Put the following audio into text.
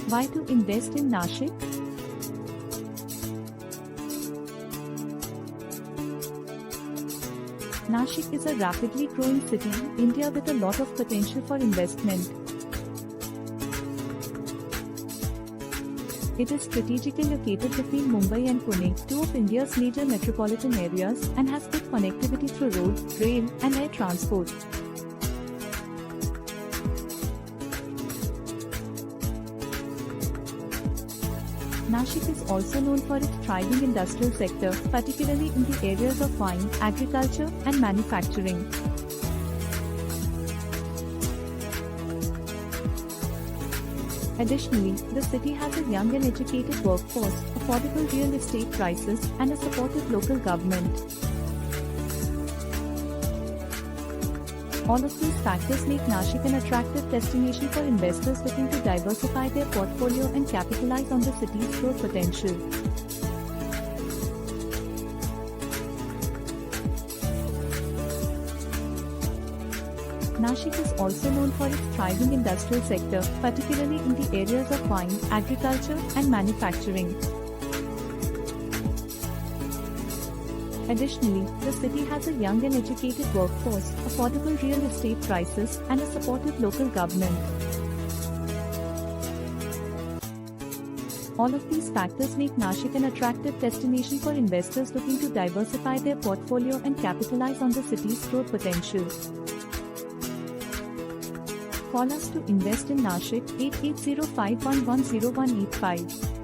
Why to invest in Nashik? Nashik is a rapidly growing city in India with a lot of potential for investment. It is strategically located between Mumbai and Pune, two of India's major metropolitan areas, and has good connectivity through road, rail, and air transport. Nashik is also known for its thriving industrial sector, particularly in the areas of wine, agriculture, and manufacturing. Additionally, the city has a young and educated workforce, affordable real estate prices, and a supportive local government. All of these factors make Nashik an attractive destination for investors looking to diversify their portfolio and capitalize on the city's growth potential. Nashik is also known for its thriving industrial sector, particularly in the areas of wine, agriculture, and manufacturing. Additionally, the city has a young and educated workforce, affordable real estate prices, and a supportive local government. All of these factors make Nashik an attractive destination for investors looking to diversify their portfolio and capitalize on the city's growth potential. Call us to invest in Nashik 8805110185.